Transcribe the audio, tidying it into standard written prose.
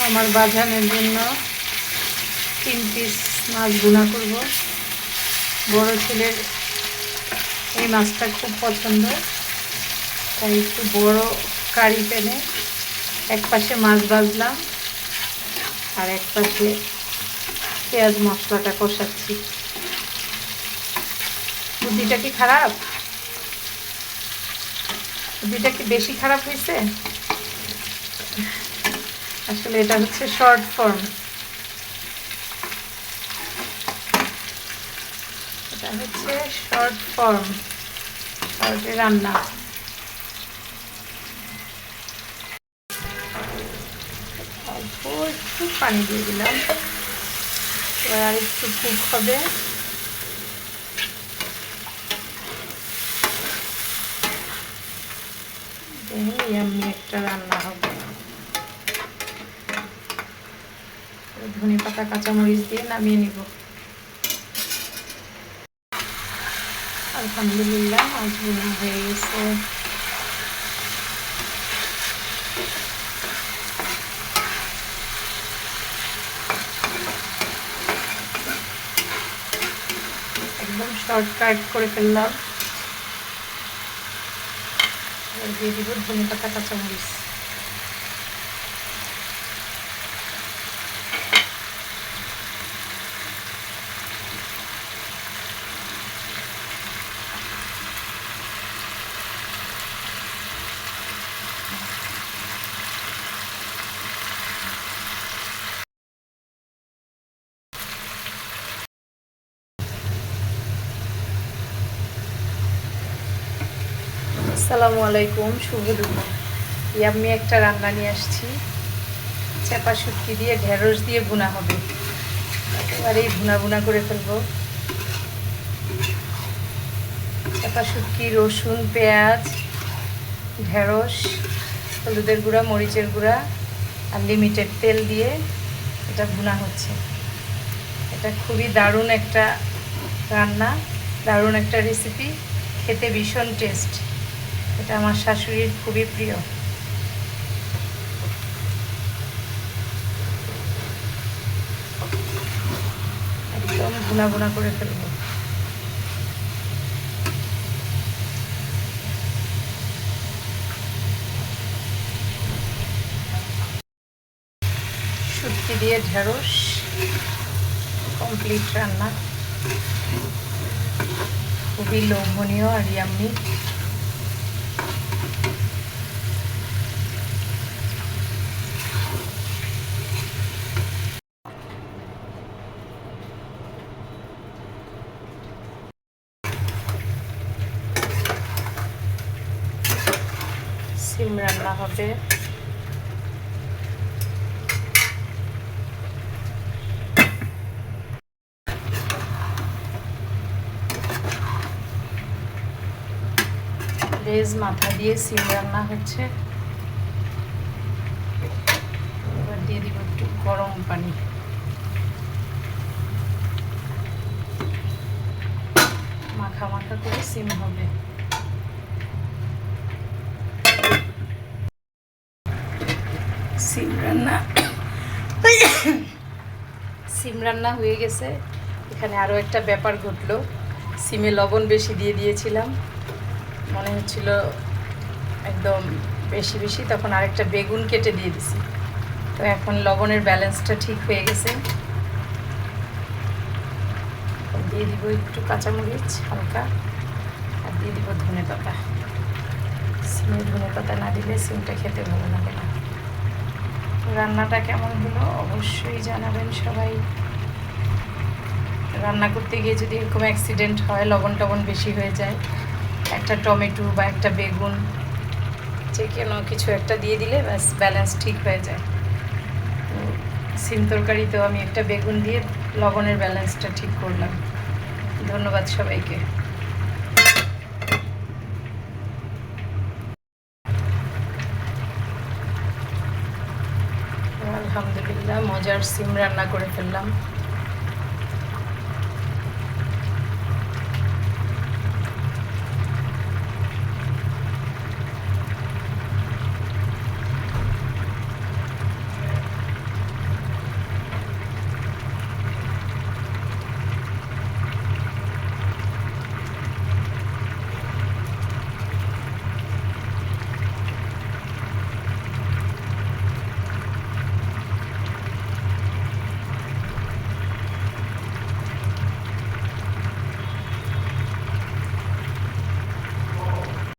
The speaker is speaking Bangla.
আমার বাজানের জন্য 3 পিস মাছ ভুনা করব। বড় ছেলের এই মাছটা খুব পছন্দ, তাই একটু বড় কারি প্যানে এক পাশে মাছ ভাজলাম আর এক পাশে পেঁয়াজ মশলাটা কষাচ্ছি। বুদ্ধিটা কি খারাপ? বুদ্ধিটা কি বেশি খারাপ হয়েছে? আসলে এটা হচ্ছে শর্ট ফর্ম, এটা হচ্ছে শর্ট ফর্ম, শর্টে রান্না। অল্প একটু পানি দিয়ে দিলাম, এবার আর একটু কুক হবে। এমনি একটা রান্না হবে। ধনে পাতা কাঁচামরিচ দিয়ে নামিয়ে নিব। আলহামদুলিল্লাহ, মাছ ভুনা হয়ে গেছে। একদম শর্টকাট করে ফেললাম। এবার দিয়ে দিব ধনে পাতা কাঁচামরিচ। আসসালামু আলাইকুম, শুভ দুপুর। আমি একটা রান্না নিয়ে আসছি, চাপা শুটকি দিয়ে ঢেঁড়স দিয়ে ভুনা হবে। একেবারেই ভুনা ভুনা করে ফেলবো। চাপা শুটকি, রসুন, পেঁয়াজ, ঢেঁড়স, হলুদের গুঁড়া, মরিচের গুঁড়া আর লিমিটেড তেল দিয়ে এটা ভুনা হচ্ছে। এটা খুবই দারুণ একটা রান্না, দারুণ একটা রেসিপি, খেতে ভীষণ টেস্ট। এটা আমার শাশুড়ির খুবই প্রিয়। একদম ভুনা ভুনা করে ফেলবো। শুটকি দিয়ে ঢেঁড়স কমপ্লিট রান্না, খুবই লোভনীয় আর ইয়াম্মি। সিম রান্না হবে। লেজ মাথা দিয়ে সিম রান্না হচ্ছে। এবার দিয়ে দিব একটু গরম পানি। মাখা মাখা করে সিম হবে। সিম রান্না হয়ে গেছে। এখানে আরও একটা ব্যাপার ঘটলো, সিমে লবণ বেশি দিয়ে দিয়েছিলাম, মনে হচ্ছিল একদম বেশি বেশি, তখন আরেকটা বেগুন কেটে দিয়ে দিছি। তো এখন লবণের ব্যালেন্সটা ঠিক হয়ে গেছে। দিয়ে দিব একটু কাঁচামরিচ হালকা, আর দিয়ে দিব ধনে পাতা। সিমে ধনে পাতা না দিলে সিমটা খেতে ভালো লাগে না। রান্নাটা কেমন হলো অবশ্যই জানাবেন সবাই। রান্না করতে গিয়ে যদি এরকম অ্যাক্সিডেন্ট হয়, লবণ টবণ বেশি হয়ে যায়, একটা টমেটো বা একটা বেগুন যে কোনো কিছু একটা দিয়ে দিলে ব্যাস ব্যালেন্স ঠিক হয়ে যায়। সিম তরকারিতেও আমি একটা বেগুন দিয়ে লবণের ব্যালেন্সটা ঠিক করলাম। ধন্যবাদ সবাইকে। আলহামদুলিল্লাহ, মজার সিম রান্না করে ফেললাম।